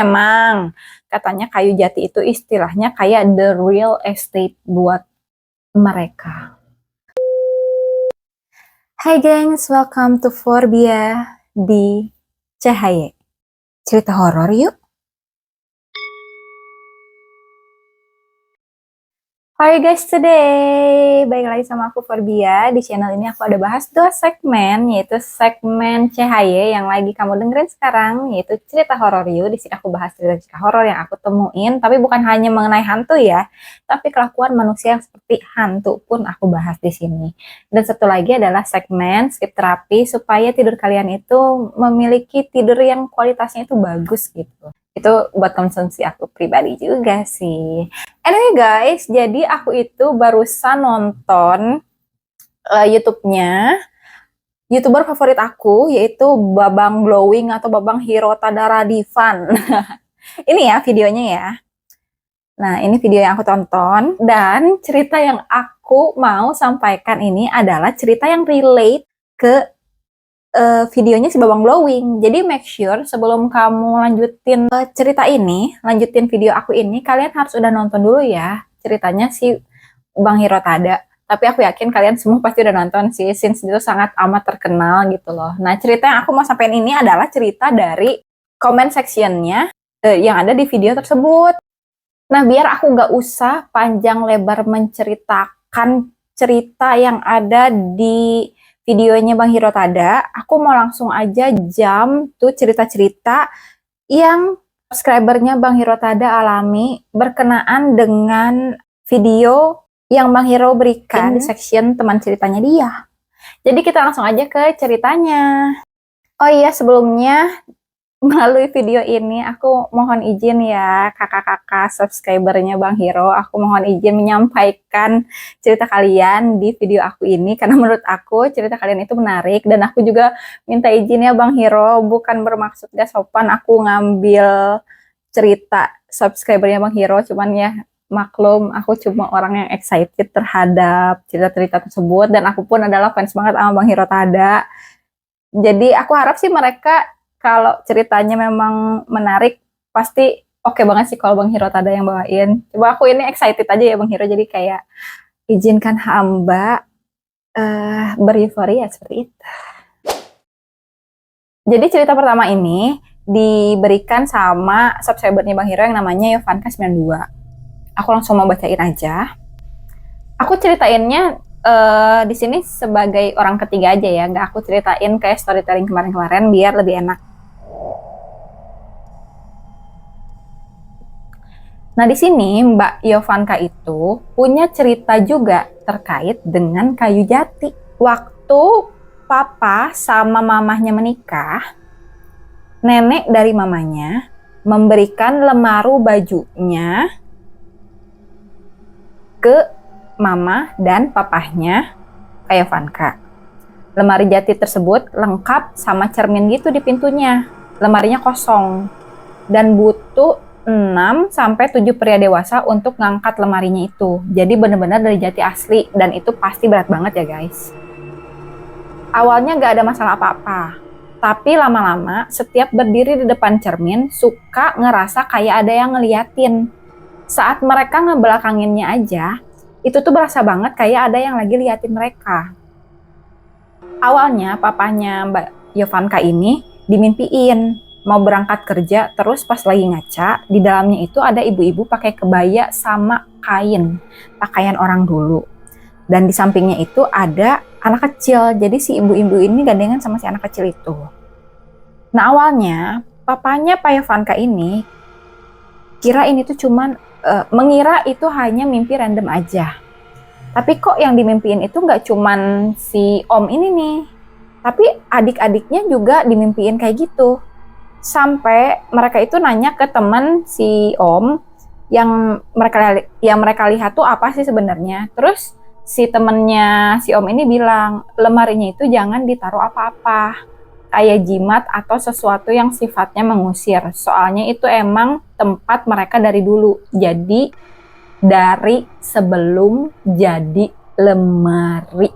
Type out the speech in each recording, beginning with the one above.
Emang katanya kayu jati itu istilahnya kayak the real estate buat mereka. Hai gengs, welcome to Forbia di Cahaya. Cerita horor yuk. Hai guys, today balik lagi sama aku Forbia. Di channel ini aku ada bahas dua segmen, yaitu segmen CHY yang lagi kamu dengerin sekarang, yaitu cerita horor yuk. Di sini aku bahas cerita horor yang aku temuin, tapi bukan hanya mengenai hantu ya, tapi kelakuan manusia yang seperti hantu pun aku bahas di sini. Dan satu lagi adalah segmen sleep terapi supaya tidur kalian itu memiliki tidur yang kualitasnya itu bagus gitu. Itu buat konsumsi aku pribadi juga sih. Anyway guys, jadi aku itu barusan nonton YouTube-nya YouTuber favorit aku, yaitu Babang Glowing atau Babang Hirota Daradivan. Ini ya videonya ya. Nah, ini video yang aku tonton, dan cerita yang aku mau sampaikan ini adalah cerita yang relate ke videonya si Babang Glowing. Jadi make sure sebelum kamu lanjutin cerita ini, lanjutin video aku ini, kalian harus udah nonton dulu ya ceritanya si Bang Hirotada. Tapi aku yakin kalian semua pasti udah nonton sih, since itu sangat amat terkenal gitu loh. Nah, cerita yang aku mau sampaikan ini adalah cerita dari comment sectionnya yang ada di video tersebut. Nah, biar aku nggak usah panjang lebar menceritakan cerita yang ada di videonya Bang Hirotada, aku mau langsung aja jump tuh cerita-cerita yang subscribernya Bang Hirotada alami berkenaan dengan video yang Bang Hiro berikan di section teman ceritanya dia. Jadi kita langsung aja ke ceritanya. Oh iya, sebelumnya melalui video ini aku mohon izin ya kakak-kakak subscribernya Bang Hiro, aku mohon izin menyampaikan cerita kalian di video aku ini karena menurut aku cerita kalian itu menarik, dan aku juga minta izin ya Bang Hiro, bukan bermaksud gak sopan aku ngambil cerita subscribernya Bang Hiro, cuman ya maklum aku cuma orang yang excited terhadap cerita-cerita tersebut, dan aku pun adalah fans banget sama Bang Hirotada. Jadi aku harap sih mereka kalau ceritanya memang menarik, pasti oke banget sih kalau Bang Hirotada yang bawain. Coba aku ini excited aja ya Bang Hiro, jadi kayak izinkan hamba beryuforia seperti itu. Jadi cerita pertama ini diberikan sama subscribernya Bang Hiro yang namanya Yovanka92. Aku langsung mau bacain aja. Aku ceritainnya di sini sebagai orang ketiga aja ya, nggak aku ceritain kayak storytelling kemarin-kemarin biar lebih enak. Nah, di sini Mbak Yovanka itu punya cerita juga terkait dengan kayu jati. Waktu papa sama mamahnya menikah, nenek dari mamanya memberikan lemari bajunya ke mama dan papahnya kayak Yovanka. Lemari jati tersebut lengkap sama cermin gitu di pintunya. Lemarinya kosong dan butuh 6-7 pria dewasa untuk ngangkat lemarinya itu. Jadi benar-benar dari jati asli, dan itu pasti berat banget ya guys. Awalnya gak ada masalah apa-apa, tapi lama-lama setiap berdiri di depan cermin suka ngerasa kayak ada yang ngeliatin. Saat mereka ngebelakanginnya aja, itu tuh berasa banget kayak ada yang lagi liatin mereka. Awalnya papanya Mbak Yovanka ini dimimpiin mau berangkat kerja, terus pas lagi ngaca, di dalamnya itu ada ibu-ibu pakai kebaya sama kain, pakaian orang dulu. Dan di sampingnya itu ada anak kecil, jadi si ibu-ibu ini gandengan sama si anak kecil itu. Nah, awalnya papanya Pak Yovanka ini kira ini tuh cuman mengira itu hanya mimpi random aja. Tapi kok yang dimimpiin itu nggak cuman si om ini nih, tapi adik-adiknya juga dimimpiin kayak gitu. Sampai mereka itu nanya ke teman si om yang mereka lihat tuh apa sih sebenarnya. Terus si temennya si om ini bilang lemarinya itu jangan ditaruh apa-apa, kayak jimat atau sesuatu yang sifatnya mengusir. Soalnya itu emang tempat mereka dari dulu. Jadi dari sebelum jadi lemari.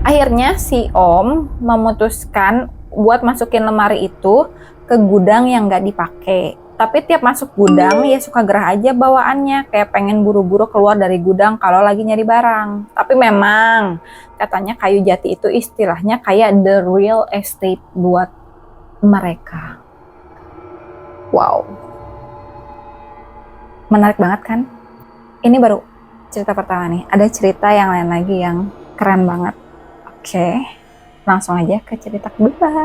Akhirnya si om memutuskan buat masukin lemari itu ke gudang yang nggak dipakai. Tapi tiap masuk gudang ya suka gerah aja bawaannya, kayak pengen buru-buru keluar dari gudang kalau lagi nyari barang. Tapi memang katanya kayu jati itu istilahnya kayak the real estate buat mereka. Wow, menarik banget kan? Ini baru cerita pertama nih, ada cerita yang lain lagi yang keren banget. Oke, langsung aja ke cerita kedua.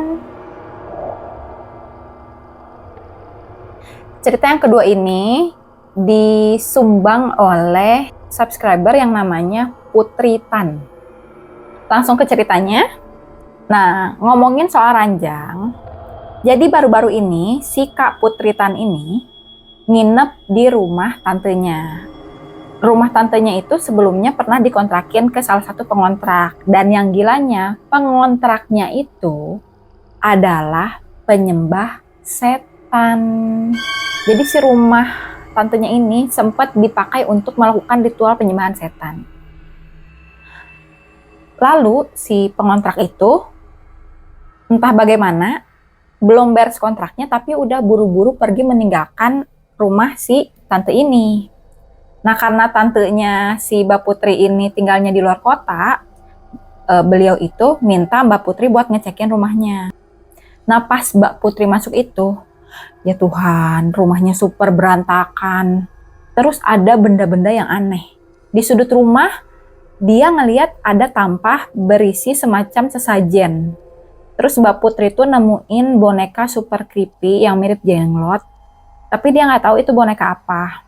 Cerita yang kedua ini disumbang oleh subscriber yang namanya Putri Tan. Langsung ke ceritanya. Nah, ngomongin soal ranjang, jadi baru-baru ini si Kak Putri Tan ini nginep di rumah tantenya. Rumah tantenya itu sebelumnya pernah dikontrakin ke salah satu pengontrak. Dan yang gilanya, pengontraknya itu adalah penyembah setan. Jadi si rumah tantenya ini sempat dipakai untuk melakukan ritual penyembahan setan. Lalu si pengontrak itu entah bagaimana belum beres kontraknya tapi udah buru-buru pergi meninggalkan rumah si tante ini. Nah, karena tantenya si Mbak Putri ini tinggalnya di luar kota, beliau itu minta Mbak Putri buat ngecekin rumahnya. Nah, pas Mbak Putri masuk itu, ya Tuhan, rumahnya super berantakan. Terus ada benda-benda yang aneh. Di sudut rumah, dia ngeliat ada tampah berisi semacam sesajen. Terus Mbak Putri tuh nemuin boneka super creepy yang mirip jenglot. Tapi dia nggak tahu itu boneka apa.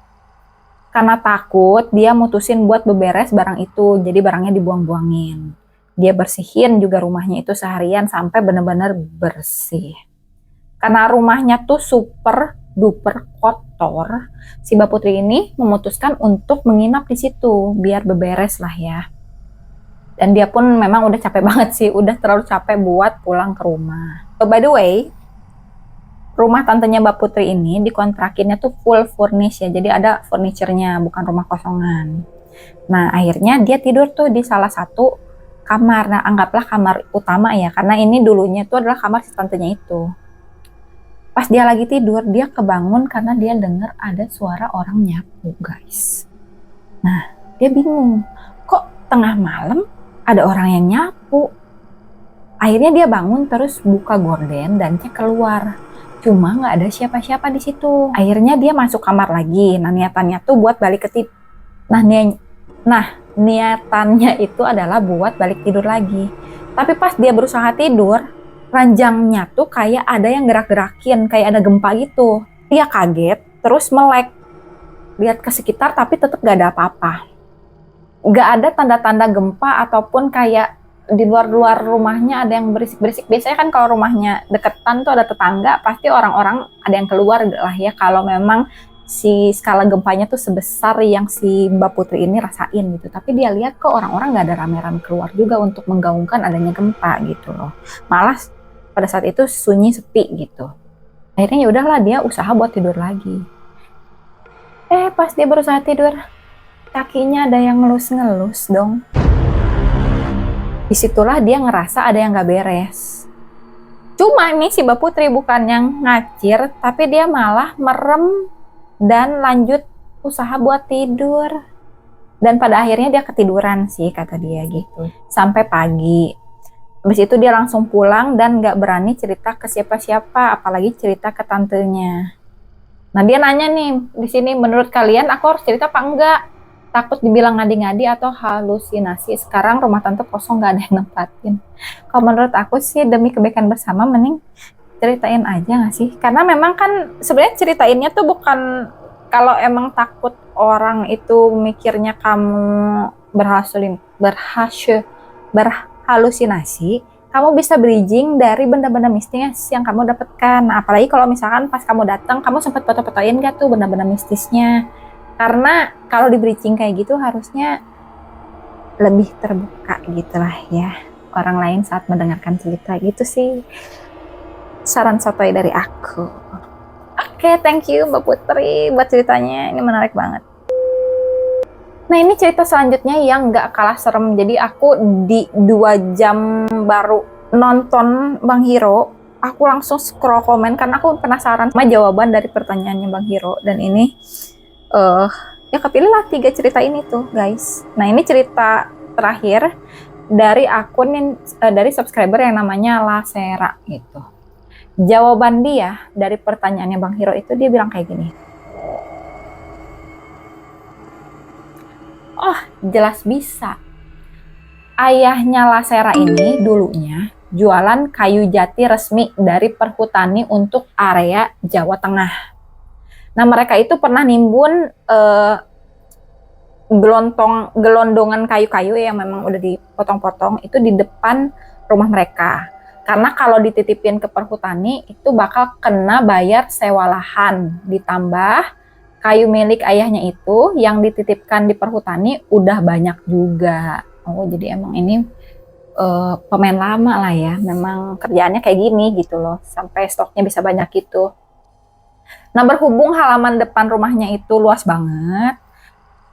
Karena takut, dia mutusin buat beberes barang itu. Jadi barangnya dibuang-buangin. Dia bersihin juga rumahnya itu seharian sampai benar-benar bersih. Karena rumahnya tuh super duper kotor, si Mbak Putri ini memutuskan untuk menginap di situ biar beberes lah ya. Dan dia pun memang udah capek banget sih, udah terlalu capek buat pulang ke rumah. So, by the way, rumah tantenya Mbak Putri ini dikontrakinnya tuh full furnish ya, jadi ada furniture-nya, bukan rumah kosongan. Nah, akhirnya dia tidur tuh di salah satu kamar. Nah, anggaplah kamar utama ya, karena ini dulunya tuh adalah kamar si tantenya itu. Pas dia lagi tidur, dia kebangun karena dia dengar ada suara orang nyapu, guys. Nah, dia bingung. Kok tengah malam ada orang yang nyapu? Akhirnya dia bangun terus buka gorden dan cek keluar. Cuma nggak ada siapa-siapa di situ. Akhirnya dia masuk kamar lagi. Nah, niatannya tuh buat balik ke niatannya itu adalah buat balik tidur lagi. Tapi pas dia berusaha tidur, ranjangnya tuh kayak ada yang gerak-gerakin, kayak ada gempa gitu. Dia kaget, terus melek. Lihat ke sekitar tapi tetap gak ada apa-apa. Gak ada tanda-tanda gempa ataupun kayak di luar-luar rumahnya ada yang berisik-berisik. Biasanya kan kalau rumahnya deketan tuh ada tetangga, pasti orang-orang ada yang keluar lah ya. Kalau memang si skala gempanya tuh sebesar yang si Mbak Putri ini rasain gitu. Tapi dia lihat kok orang-orang gak ada rame-rame keluar juga untuk menggaungkan adanya gempa gitu loh. Malah pada saat itu sunyi sepi gitu. Akhirnya ya udahlah, dia usaha buat tidur lagi. Pas dia berusaha tidur, kakinya ada yang ngelus-ngelus dong. Disitulah dia ngerasa ada yang gak beres. Cuma nih si Mbak Putri bukan yang ngacir, tapi dia malah merem dan lanjut usaha buat tidur. Dan pada akhirnya dia ketiduran sih, kata dia gitu. Sampai pagi. Habis itu dia langsung pulang dan gak berani cerita ke siapa-siapa, apalagi cerita ke tantenya. Nah, dia nanya nih, di sini menurut kalian aku harus cerita apa enggak? Takut dibilang ngadi-ngadi atau halusinasi. Sekarang rumah tante kosong, gak ada yang nempatin. Kalau menurut aku sih demi kebaikan bersama mending ceritain aja gak sih? Karena memang kan sebenarnya ceritainnya tuh bukan kalau emang takut orang itu mikirnya kamu berhalusinasi, kamu bisa bridging dari benda-benda mistis yang kamu dapatkan. Nah, apalagi kalau misalkan pas kamu datang, kamu sempat foto-fotoin gak tuh benda-benda mistisnya? Karena kalau di bridging kayak gitu harusnya lebih terbuka gitulah ya orang lain saat mendengarkan cerita gitu sih. Saran sotoy dari aku. Oke, thank you Mbak Putri buat ceritanya, ini menarik banget. Nah, ini cerita selanjutnya yang gak kalah serem. Jadi aku di 2 jam baru nonton Bang Hiro. aku langsung scroll komen karena aku penasaran sama jawaban dari pertanyaannya Bang Hiro. Dan ini ya kepilihlah 3 cerita ini tuh guys. Nah ini cerita terakhir dari akun yang dari subscriber yang namanya Lasera gitu. Jawaban dia dari pertanyaannya Bang Hiro itu, dia bilang kayak gini. Oh, jelas bisa. Ayahnya Lasera ini dulunya jualan kayu jati resmi dari perhutani untuk area Jawa Tengah. Nah, mereka itu pernah nimbun gelondongan kayu-kayu yang memang udah dipotong-potong itu di depan rumah mereka. Karena kalau dititipin ke perhutani itu bakal kena bayar sewa lahan, ditambah kayu milik ayahnya itu yang dititipkan di perhutani udah banyak juga. Oh, jadi emang ini pemain lama lah ya, memang kerjaannya kayak gini gitu loh, sampai stoknya bisa banyak gitu. Nah, berhubung halaman depan rumahnya itu luas banget,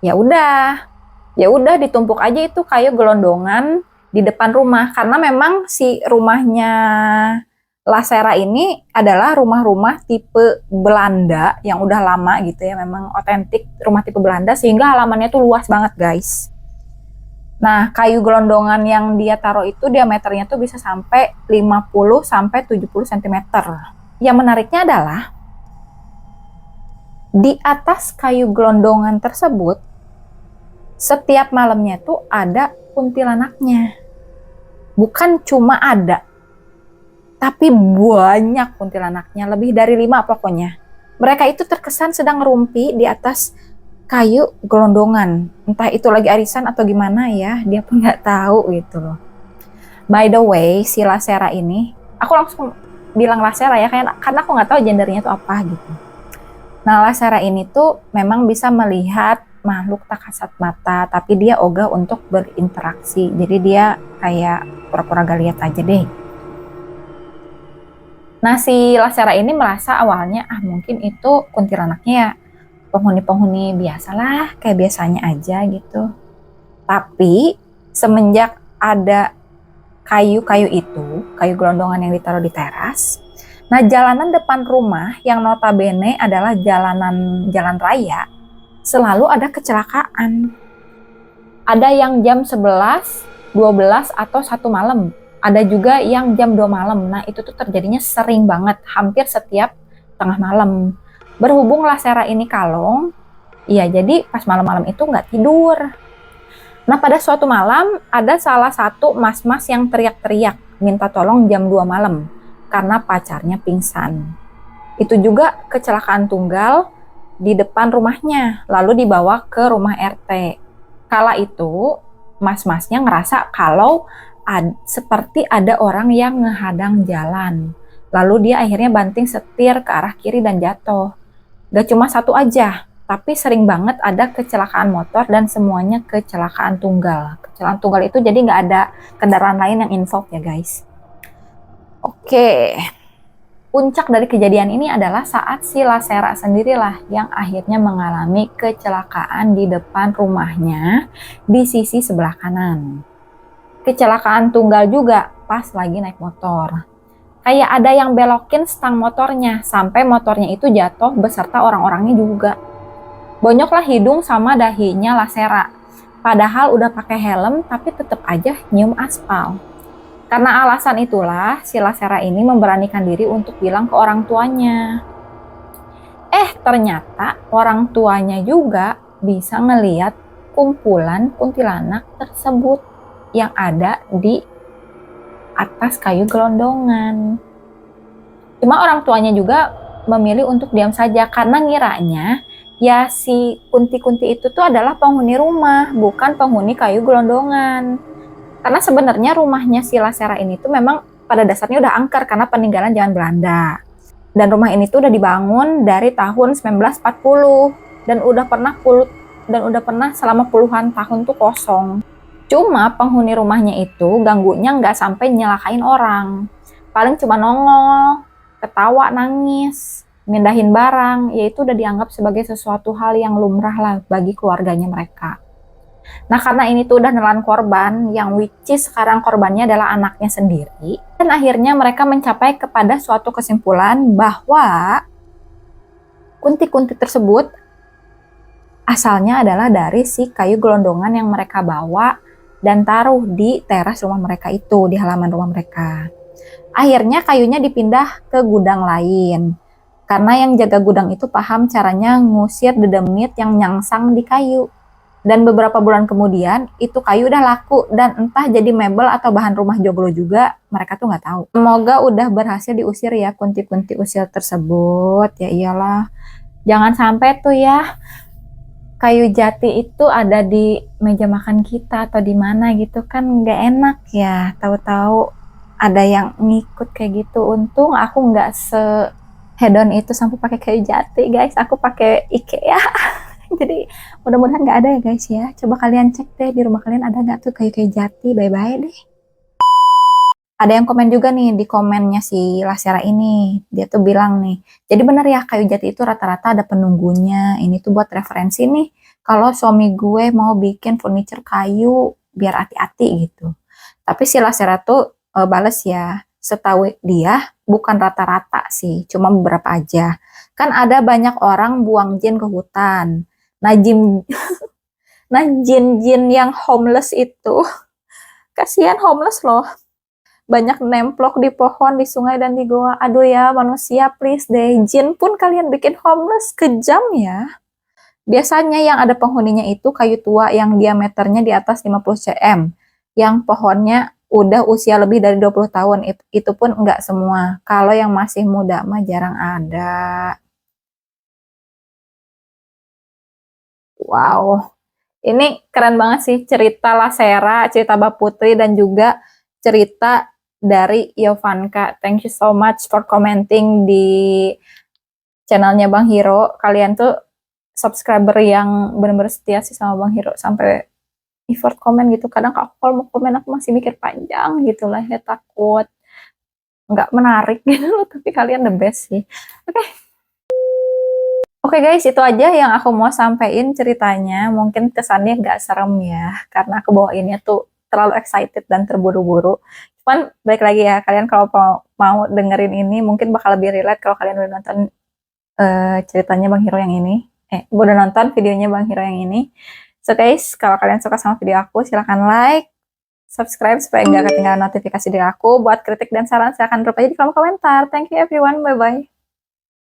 ya udah ditumpuk aja itu kayu gelondongan di depan rumah, karena memang si rumahnya Lasera ini adalah rumah-rumah tipe Belanda yang udah lama gitu ya, memang otentik rumah tipe Belanda sehingga halamannya tuh luas banget guys. Nah, kayu gelondongan yang dia taruh itu diameternya tuh bisa sampai 50 sampai 70 cm. Yang menariknya adalah di atas kayu gelondongan tersebut setiap malamnya tuh ada kuntilanaknya. Bukan cuma ada, tapi banyak kuntilanaknya, lebih dari 5 pokoknya. Mereka itu terkesan sedang ngerumpi di atas kayu gelondongan, entah itu lagi arisan atau gimana ya, dia pun nggak tahu gitu loh. By the way, si Lasera ini, aku langsung bilang Lasera ya, karena aku nggak tahu gendernya itu apa gitu. Nah, Lasera ini tuh memang bisa melihat makhluk tak kasat mata, tapi dia ogah untuk berinteraksi, jadi dia kayak pura-pura gak lihat aja deh. Nah, si Lasera ini merasa awalnya mungkin itu kuntilanaknya ya penghuni-penghuni biasalah, kayak biasanya aja gitu. Tapi semenjak ada kayu-kayu itu, kayu gelondongan yang ditaruh di teras, nah jalanan depan rumah yang notabene adalah jalan raya, selalu ada kecelakaan. Ada yang jam 11, 12 atau 1 malam. Ada juga yang jam 2 malam. Nah itu tuh terjadinya sering banget, hampir setiap tengah malam. Berhubung Lasera ini kalong, iya jadi pas malam-malam itu nggak tidur. Nah pada suatu malam ada salah satu mas-mas yang teriak-teriak minta tolong jam 2 malam karena pacarnya pingsan. Itu juga kecelakaan tunggal di depan rumahnya, lalu dibawa ke rumah RT. Kala itu mas-masnya ngerasa kalau seperti ada orang yang ngehadang jalan. Lalu dia akhirnya banting setir ke arah kiri dan jatuh. Gak cuma satu aja, tapi sering banget ada kecelakaan motor dan semuanya kecelakaan tunggal. Kecelakaan tunggal itu jadi nggak ada kendaraan lain yang involved ya guys. Oke, puncak dari kejadian ini adalah saat si Lasera sendirilah yang akhirnya mengalami kecelakaan di depan rumahnya di sisi sebelah kanan. Kecelakaan tunggal juga pas lagi naik motor. Kayak ada yang belokin stang motornya, sampai motornya itu jatuh beserta orang-orangnya juga. Bonyoklah hidung sama dahinya Lasera. Padahal udah pakai helm, tapi tetap aja nyium aspal. Karena alasan itulah, si Lasera ini memberanikan diri untuk bilang ke orang tuanya. Ternyata orang tuanya juga bisa ngeliat kumpulan kuntilanak tersebut yang ada di atas kayu gelondongan. Cuma orang tuanya juga memilih untuk diam saja karena ngiranya ya si kunti-kunti itu tuh adalah penghuni rumah, bukan penghuni kayu gelondongan. Karena sebenarnya rumahnya si Lasera ini tuh memang pada dasarnya udah angker karena peninggalan zaman Belanda. Dan rumah ini tuh udah dibangun dari tahun 1940 dan udah pernah selama puluhan tahun tuh kosong. Cuma penghuni rumahnya itu ganggunya nggak sampai nyelakain orang. Paling cuma nongol, ketawa, nangis, mindahin barang, yaitu udah dianggap sebagai sesuatu hal yang lumrah lah bagi keluarganya mereka. Nah, karena ini tuh udah nelan korban, yang which is sekarang korbannya adalah anaknya sendiri, dan akhirnya mereka mencapai kepada suatu kesimpulan bahwa kunti-kunti tersebut asalnya adalah dari si kayu gelondongan yang mereka bawa dan taruh di teras rumah mereka itu, di halaman rumah mereka. Akhirnya kayunya dipindah ke gudang lain. Karena yang jaga gudang itu paham caranya ngusir dedemit yang nyangsang di kayu. Dan beberapa bulan kemudian, itu kayu udah laku. Dan entah jadi mebel atau bahan rumah joglo juga, mereka tuh nggak tahu. Semoga udah berhasil diusir ya kunti-kunti usil tersebut. Ya iyalah, jangan sampai tuh ya kayu jati itu ada di meja makan kita atau di mana gitu kan nggak enak ya. Tahu-tahu ada yang ngikut kayak gitu. Untung aku nggak hedon itu sampai pakai kayu jati guys, aku pakai IKEA. Jadi mudah-mudahan nggak ada ya guys ya. Coba kalian cek deh di rumah kalian ada nggak tuh kayu-kayu jati. Bye-bye deh. Ada yang komen juga nih di komennya si Lasera ini. Dia tuh bilang nih, jadi bener ya kayu jati itu rata-rata ada penunggunya. Ini tuh buat referensi nih. Kalau suami gue mau bikin furniture kayu, biar hati-hati gitu. Tapi si Lasera tuh bales ya, setahu dia bukan rata-rata sih, cuma beberapa aja. Kan ada banyak orang buang jin ke hutan. Nah, nah jin-jin yang homeless itu, kasihan homeless loh. Banyak nemplok di pohon, di sungai, dan di goa. Aduh ya, manusia please deh. Jin pun kalian bikin homeless, kejam ya. Biasanya yang ada penghuninya itu kayu tua yang diameternya di atas 50 cm. Yang pohonnya udah usia lebih dari 20 tahun. Itu pun enggak semua. Kalau yang masih muda mah jarang ada. Wow. Ini keren banget sih cerita Lasera, cerita Mbak Putri, dan juga cerita dari Yovanka. Thank you so much for commenting di channelnya Bang Hiro. Kalian tuh subscriber yang benar-benar setia sih sama Bang Hiro. Sampai effort komen gitu. Kadang aku kalau mau komen aku masih mikir panjang gitu lah ya, takut nggak menarik gitu loh. Tapi kalian the best sih. Oke. Oke guys, itu aja yang aku mau sampaikan ceritanya. Mungkin kesannya nggak serem ya, karena aku bawainnya tuh terlalu excited dan terburu-buru. Cuman baik lagi ya, kalian kalau mau dengerin ini mungkin bakal lebih relate kalau kalian udah nonton ceritanya Bang Hiro yang ini. Udah nonton videonya Bang Hiro yang ini. So guys, kalau kalian suka sama video aku, silahkan like, subscribe supaya nggak ketinggalan notifikasi dari aku. Buat kritik dan saran, silahkan drop aja di kolom komentar. Thank you everyone, bye-bye.